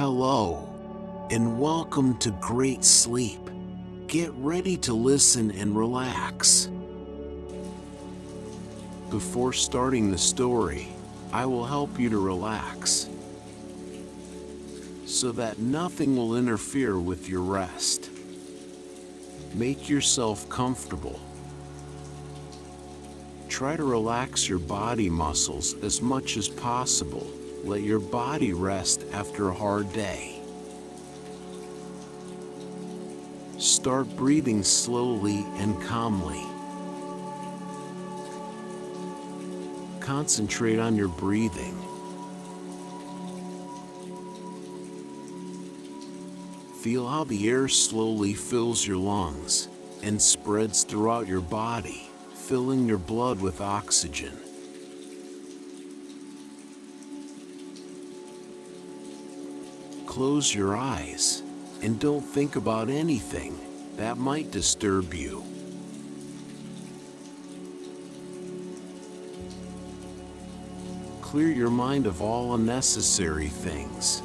Hello, and welcome to Great Sleep. Get ready to listen and relax. Before starting the story, I will help you to relax so that nothing will interfere with your rest. Make yourself comfortable. Try to relax your body muscles as much as possible. Let your body rest after a hard day. Start breathing slowly and calmly. Concentrate on your breathing. Feel how the air slowly fills your lungs and spreads throughout your body, filling your blood with oxygen. Close your eyes and don't think about anything that might disturb you. Clear your mind of all unnecessary things.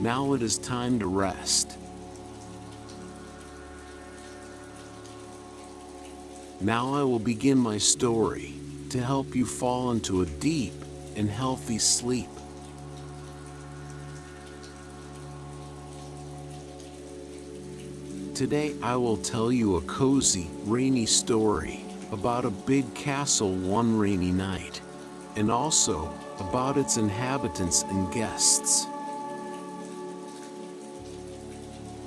Now it is time to rest. Now I will begin my story to help you fall into a deep and healthy sleep. Today I will tell you a cozy, rainy story about a big castle one rainy night, and also about its inhabitants and guests.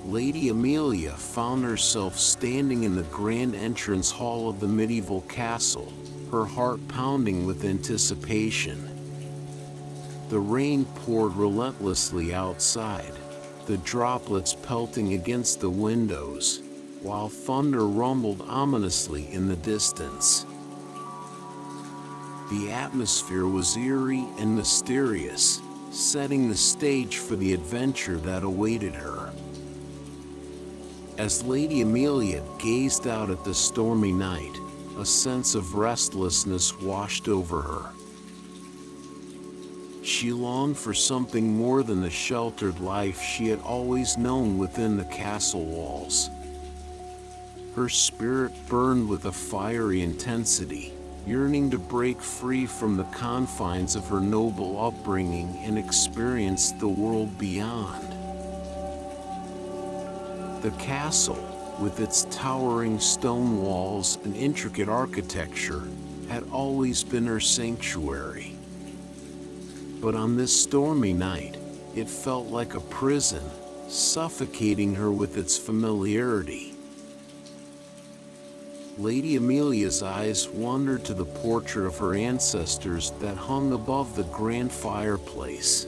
Lady Amelia found herself standing in the grand entrance hall of the medieval castle, her heart pounding with anticipation. The rain poured relentlessly outside, the droplets pelting against the windows, while thunder rumbled ominously in the distance. The atmosphere was eerie and mysterious, setting the stage for the adventure that awaited her. As Lady Amelia gazed out at the stormy night, a sense of restlessness washed over her. She longed for something more than the sheltered life she had always known within the castle walls. Her spirit burned with a fiery intensity, yearning to break free from the confines of her noble upbringing and experience the world beyond. The castle, with its towering stone walls and intricate architecture, had always been her sanctuary. But on this stormy night, it felt like a prison, suffocating her with its familiarity. Lady Amelia's eyes wandered to the portrait of her ancestors that hung above the grand fireplace.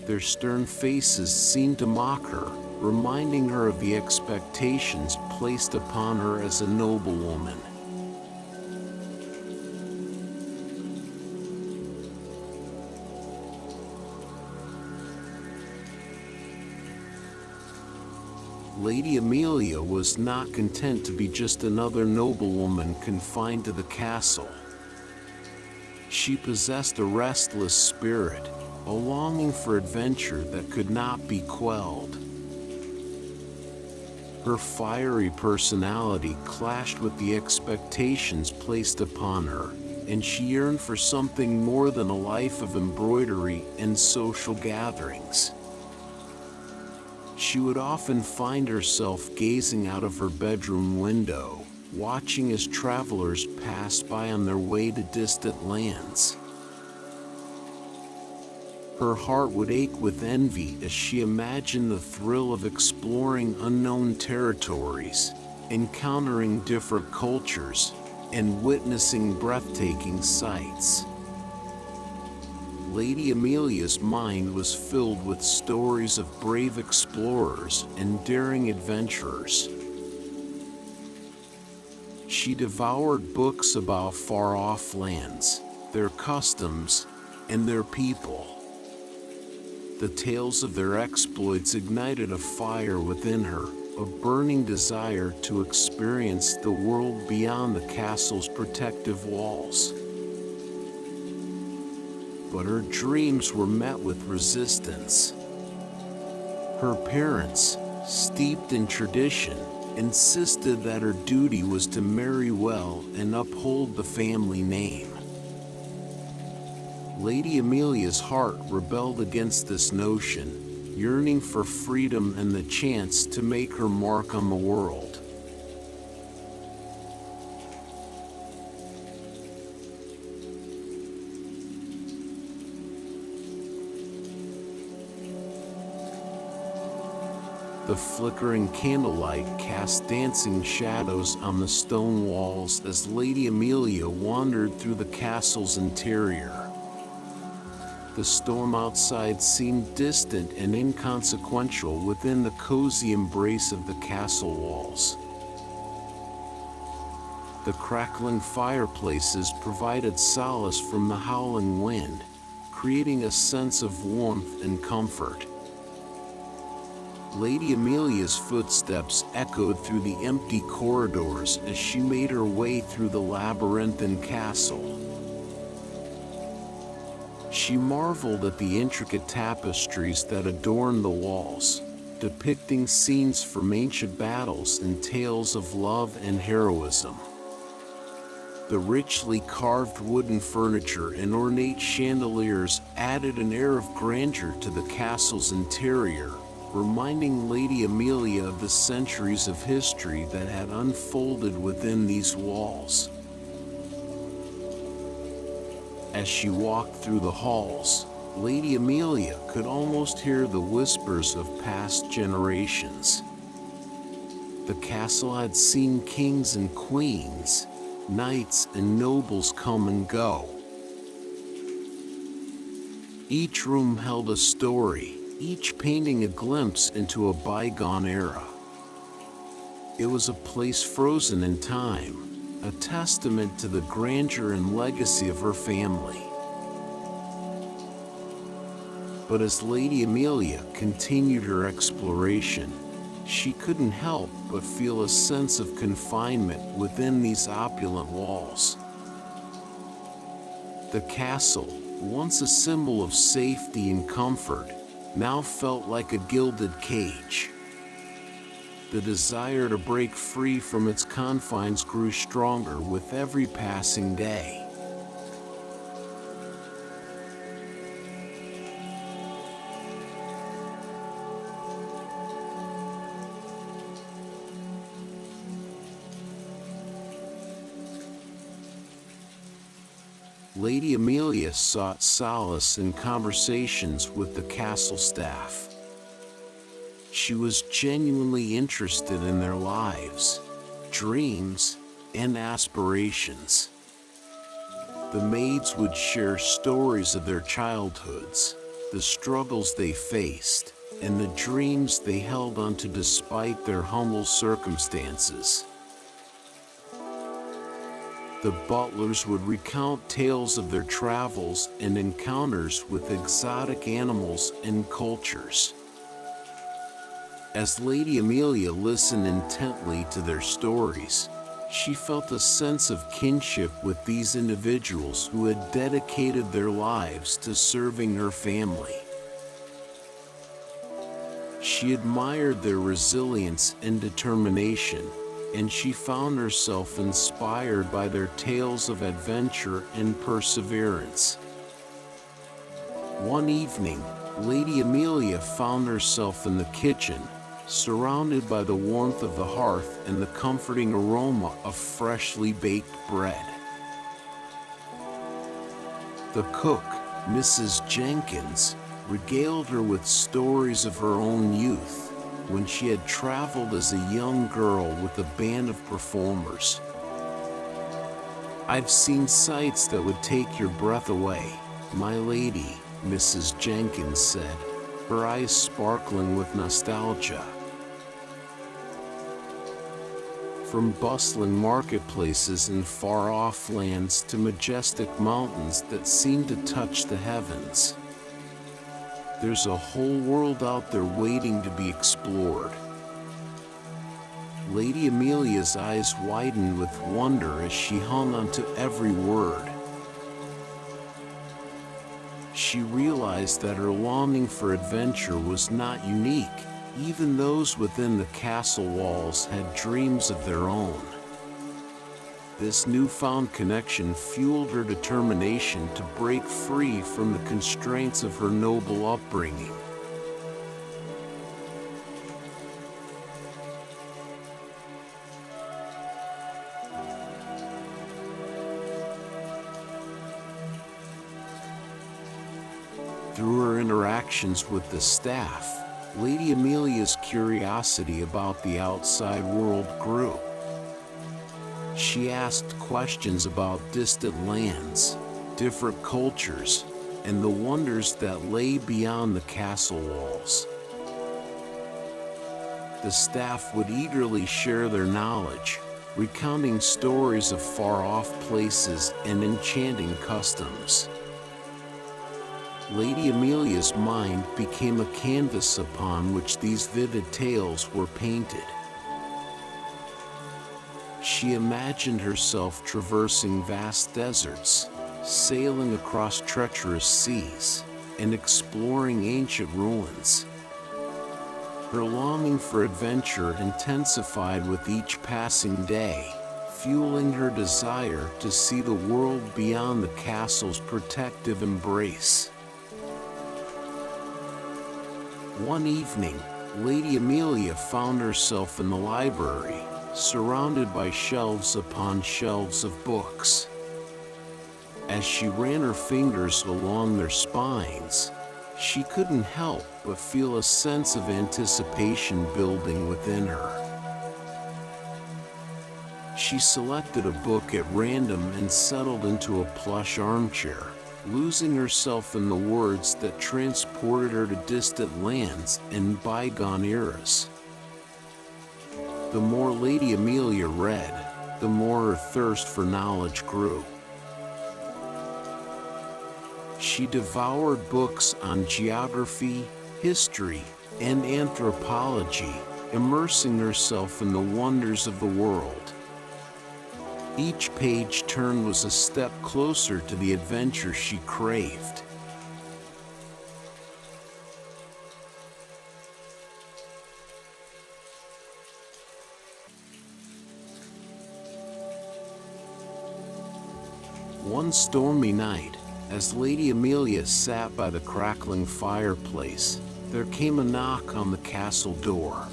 Their stern faces seemed to mock her, reminding her of the expectations placed upon her as a noblewoman. Lady Amelia was not content to be just another noblewoman confined to the castle. She possessed a restless spirit, a longing for adventure that could not be quelled. Her fiery personality clashed with the expectations placed upon her, and she yearned for something more than a life of embroidery and social gatherings. She would often find herself gazing out of her bedroom window, watching as travelers passed by on their way to distant lands. Her heart would ache with envy as she imagined the thrill of exploring unknown territories, encountering different cultures, and witnessing breathtaking sights. Lady Amelia's mind was filled with stories of brave explorers and daring adventurers. She devoured books about far-off lands, their customs, and their people. The tales of their exploits ignited a fire within her, a burning desire to experience the world beyond the castle's protective walls. but her dreams were met with resistance. Her parents, steeped in tradition, insisted that her duty was to marry well and uphold the family name. Lady Amelia's heart rebelled against this notion, yearning for freedom and the chance to make her mark on the world. The flickering candlelight cast dancing shadows on the stone walls as Lady Amelia wandered through the castle's interior. The storm outside seemed distant and inconsequential within the cozy embrace of the castle walls. The crackling fireplaces provided solace from the howling wind, creating a sense of warmth and comfort. Lady Amelia's footsteps echoed through the empty corridors as she made her way through the labyrinthine castle. She marveled at the intricate tapestries that adorned the walls, depicting scenes from ancient battles and tales of love and heroism. The richly carved wooden furniture and ornate chandeliers added an air of grandeur to the castle's interior, reminding Lady Amelia of the centuries of history that had unfolded within these walls. As she walked through the halls, Lady Amelia could almost hear the whispers of past generations. The castle had seen kings and queens, knights and nobles come and go. Each room held a story, each painting a glimpse into a bygone era. It was a place frozen in time, a testament to the grandeur and legacy of her family. But as Lady Amelia continued her exploration, she couldn't help but feel a sense of confinement within these opulent walls. The castle, once a symbol of safety and comfort, now felt like a gilded cage. The desire to break free from its confines grew stronger with every passing day. Lady Amelia sought solace in conversations with the castle staff. She was genuinely interested in their lives, dreams, and aspirations. The maids would share stories of their childhoods, the struggles they faced, and the dreams they held onto despite their humble circumstances. The butlers would recount tales of their travels and encounters with exotic animals and cultures. As Lady Amelia listened intently to their stories, she felt a sense of kinship with these individuals who had dedicated their lives to serving her family. She admired their resilience and determination, and she found herself inspired by their tales of adventure and perseverance. One evening, Lady Amelia found herself in the kitchen, surrounded by the warmth of the hearth and the comforting aroma of freshly baked bread. The cook, Mrs. Jenkins, regaled her with stories of her own youth, when she had traveled as a young girl with a band of performers. "I've seen sights that would take your breath away, my lady," Mrs. Jenkins said, her eyes sparkling with nostalgia. From bustling marketplaces in far-off lands to majestic mountains that seem to touch the heavens, there's a whole world out there waiting to be explored. Lady Amelia's eyes widened with wonder as she hung onto every word. She realized that her longing for adventure was not unique. Even those within the castle walls had dreams of their own. This newfound connection fueled her determination to break free from the constraints of her noble upbringing. Through her interactions with the staff, Lady Amelia's curiosity about the outside world grew. She asked questions about distant lands, different cultures, and the wonders that lay beyond the castle walls. The staff would eagerly share their knowledge, recounting stories of far-off places and enchanting customs. Lady Amelia's mind became a canvas upon which these vivid tales were painted. She imagined herself traversing vast deserts, sailing across treacherous seas, and exploring ancient ruins. Her longing for adventure intensified with each passing day, fueling her desire to see the world beyond the castle's protective embrace. One evening, Lady Amelia found herself in the library, surrounded by shelves upon shelves of books. As she ran her fingers along their spines, she couldn't help but feel a sense of anticipation building within her. She selected a book at random and settled into a plush armchair, losing herself in the words that transported her to distant lands and bygone eras. The more Lady Amelia read, the more her thirst for knowledge grew. She devoured books on geography, history, and anthropology, immersing herself in the wonders of the world. Each page turned was a step closer to the adventure she craved. One stormy night, as Lady Amelia sat by the crackling fireplace, there came a knock on the castle door.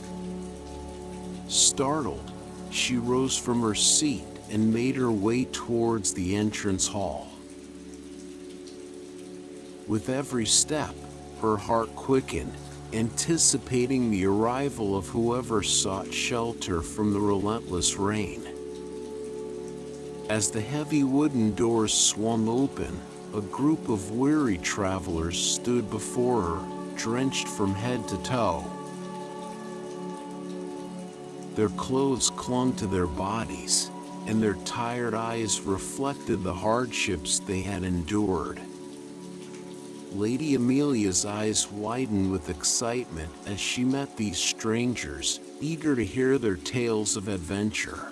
Startled, she rose from her seat and made her way towards the entrance hall. With every step, her heart quickened, anticipating the arrival of whoever sought shelter from the relentless rain. As the heavy wooden doors swung open, a group of weary travelers stood before her, drenched from head to toe. Their clothes clung to their bodies, and their tired eyes reflected the hardships they had endured. Lady Amelia's eyes widened with excitement as she met these strangers, eager to hear their tales of adventure.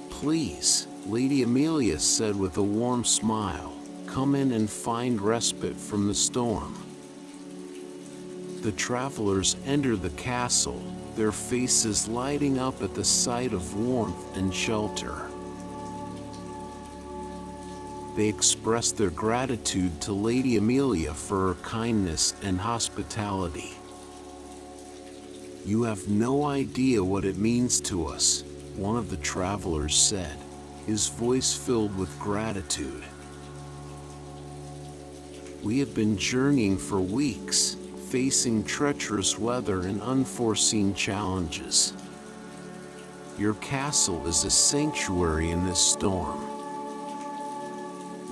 "Please," Lady Amelia said with a warm smile, "come in and find respite from the storm." The travelers entered the castle, their faces lighting up at the sight of warmth and shelter. They expressed their gratitude to Lady Amelia for her kindness and hospitality. "You have no idea what it means to us," one of the travelers said, his voice filled with gratitude. "We have been journeying for weeks, facing treacherous weather and unforeseen challenges. Your castle is a sanctuary in this storm."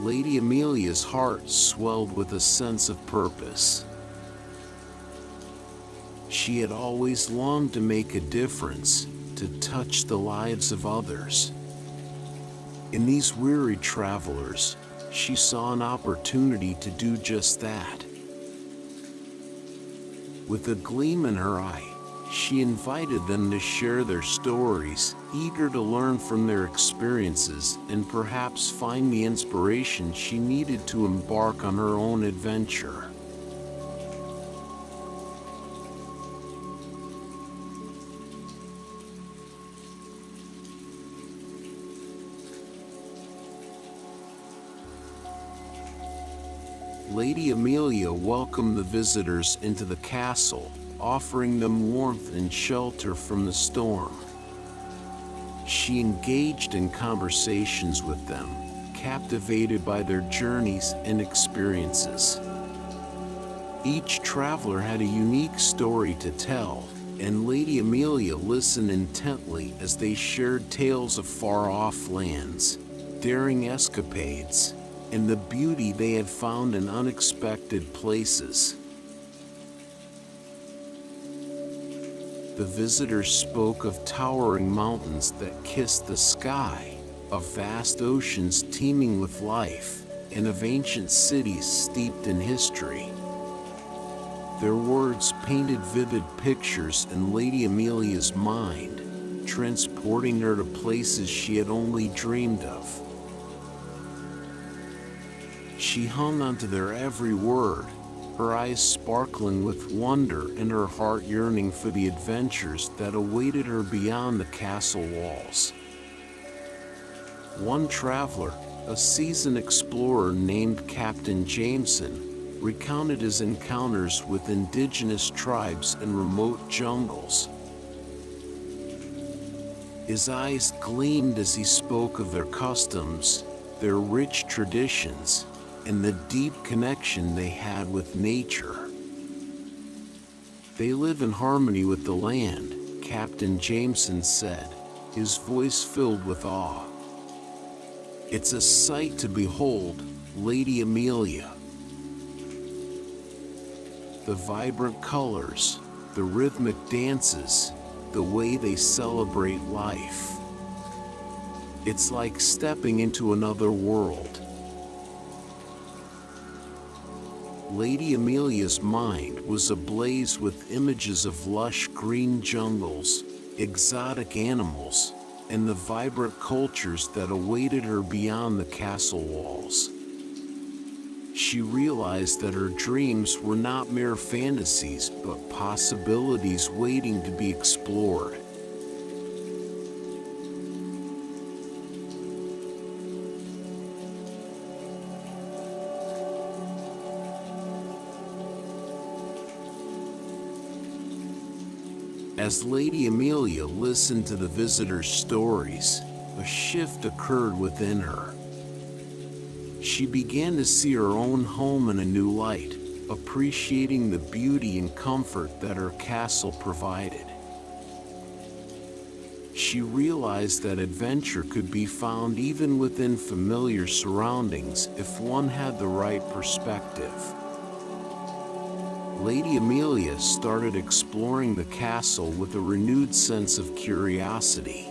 Lady Amelia's heart swelled with a sense of purpose. She had always longed to make a difference, to touch the lives of others. In these weary travelers, she saw an opportunity to do just that. With a gleam in her eye, She invited them to share their stories, eager to learn from their experiences and perhaps find the inspiration she needed to embark on her own adventure. Lady Amelia welcomed the visitors into the castle, offering them warmth and shelter from the storm. She engaged in conversations with them, captivated by their journeys and experiences. Each traveler had a unique story to tell, and Lady Amelia listened intently as they shared tales of far-off lands, daring escapades, and the beauty they had found in unexpected places. The visitors spoke of towering mountains that kissed the sky, of vast oceans teeming with life, and of ancient cities steeped in history. Their words painted vivid pictures in Lady Amelia's mind, transporting her to places she had only dreamed of. She hung onto their every word, her eyes sparkling with wonder and her heart yearning for the adventures that awaited her beyond the castle walls. One traveler, a seasoned explorer named Captain Jameson, recounted his encounters with indigenous tribes in remote jungles. His eyes gleamed as he spoke of their customs, their rich traditions, and the deep connection they had with nature. "They live in harmony with the land," Captain Jameson said, his voice filled with awe. "It's a sight to behold, Lady Amelia. The vibrant colors, the rhythmic dances, the way they celebrate life. It's like stepping into another world." Lady Amelia's mind was ablaze with images of lush green jungles, exotic animals, and the vibrant cultures that awaited her beyond the castle walls. She realized that her dreams were not mere fantasies, but possibilities waiting to be explored. As Lady Amelia listened to the visitors' stories, a shift occurred within her. She began to see her own home in a new light, appreciating the beauty and comfort that her castle provided. She realized that adventure could be found even within familiar surroundings if one had the right perspective. Lady Amelia started exploring the castle with a renewed sense of curiosity.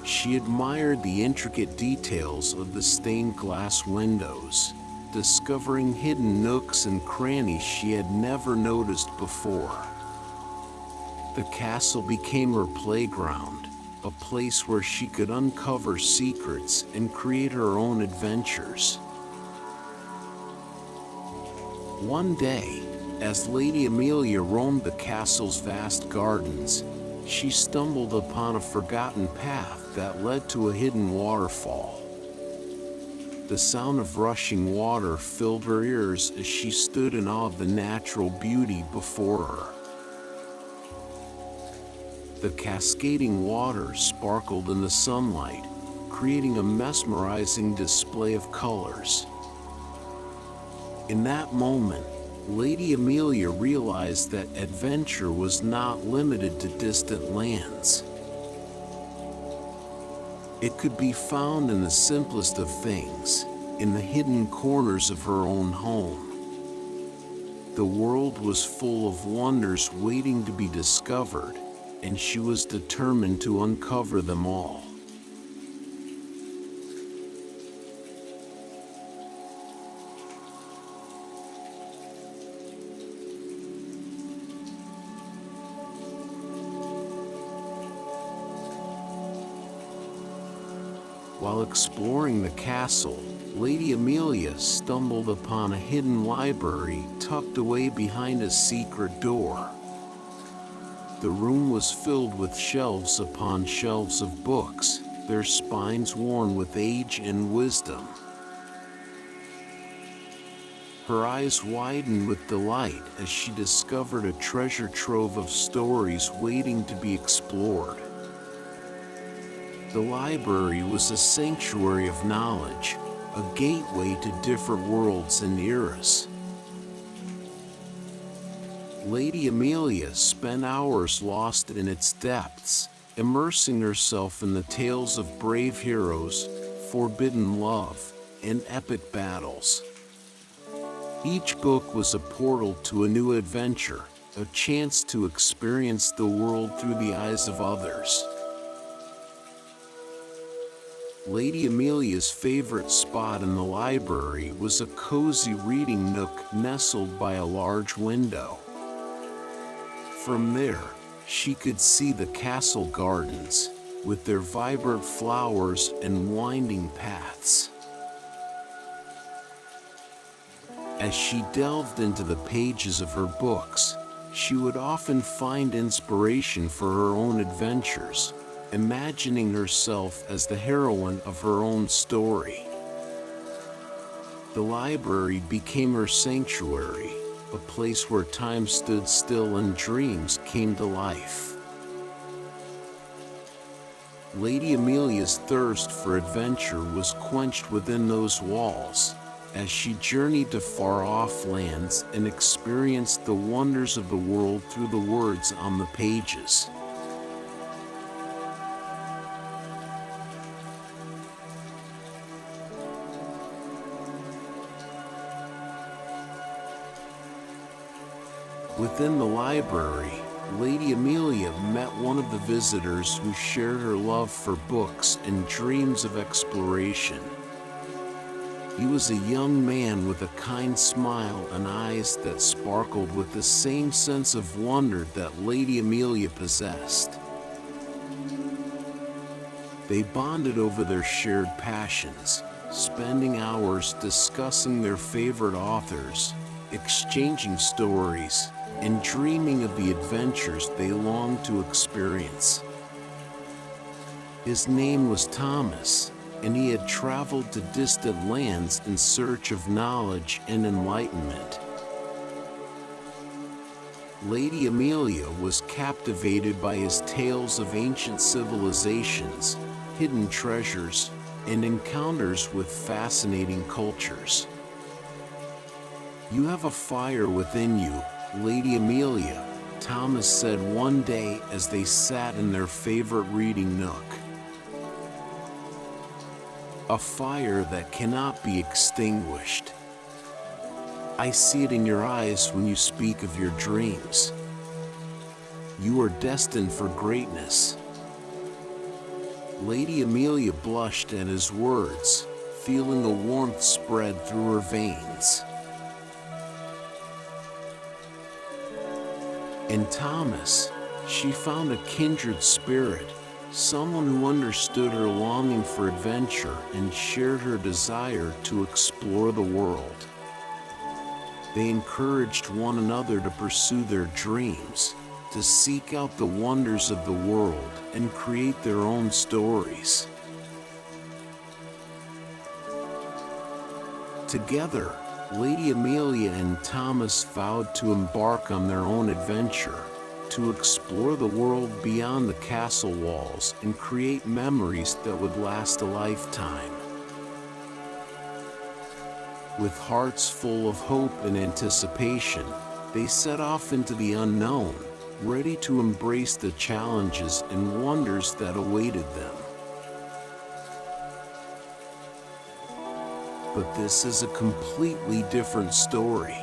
She admired the intricate details of the stained glass windows, discovering hidden nooks and crannies she had never noticed before. The castle became her playground, a place where she could uncover secrets and create her own adventures. One day, as Lady Amelia roamed the castle's vast gardens, she stumbled upon a forgotten path that led to a hidden waterfall. The sound of rushing water filled her ears as she stood in awe of the natural beauty before her. The cascading water sparkled in the sunlight, creating a mesmerizing display of colors. In that moment, Lady Amelia realized that adventure was not limited to distant lands. It could be found in the simplest of things, in the hidden corners of her own home. The world was full of wonders waiting to be discovered, and she was determined to uncover them all. While exploring the castle, Lady Amelia stumbled upon a hidden library tucked away behind a secret door. The room was filled with shelves upon shelves of books, their spines worn with age and wisdom. Her eyes widened with delight as she discovered a treasure trove of stories waiting to be explored. The library was a sanctuary of knowledge, a gateway to different worlds and eras. Lady Amelia spent hours lost in its depths, immersing herself in the tales of brave heroes, forbidden love, and epic battles. Each book was a portal to a new adventure, a chance to experience the world through the eyes of others. Lady Amelia's favorite spot in the library was a cozy reading nook nestled by a large window. From there, she could see the castle gardens, with their vibrant flowers and winding paths. As she delved into the pages of her books, she would often find inspiration for her own adventures, imagining herself as the heroine of her own story. The library became her sanctuary, a place where time stood still and dreams came to life. Lady Amelia's thirst for adventure was quenched within those walls, as she journeyed to far-off lands and experienced the wonders of the world through the words on the pages. Within the library, Lady Amelia met one of the visitors who shared her love for books and dreams of exploration. He was a young man with a kind smile and eyes that sparkled with the same sense of wonder that Lady Amelia possessed. They bonded over their shared passions, spending hours discussing their favorite authors, exchanging stories, and dreaming of the adventures they longed to experience. His name was Thomas, and he had traveled to distant lands in search of knowledge and enlightenment. Lady Amelia was captivated by his tales of ancient civilizations, hidden treasures, and encounters with fascinating cultures. "You have a fire within you, Lady Amelia," Thomas said one day as they sat in their favorite reading nook. "A fire that cannot be extinguished. I see it in your eyes when you speak of your dreams. You are destined for greatness." Lady Amelia blushed at his words, feeling a warmth spread through her veins. In Thomas, she found a kindred spirit, someone who understood her longing for adventure and shared her desire to explore the world. They encouraged one another to pursue their dreams, to seek out the wonders of the world and create their own stories. Together, Lady Amelia and Thomas vowed to embark on their own adventure, to explore the world beyond the castle walls and create memories that would last a lifetime. With hearts full of hope and anticipation, they set off into the unknown, ready to embrace the challenges and wonders that awaited them. But this is a completely different story.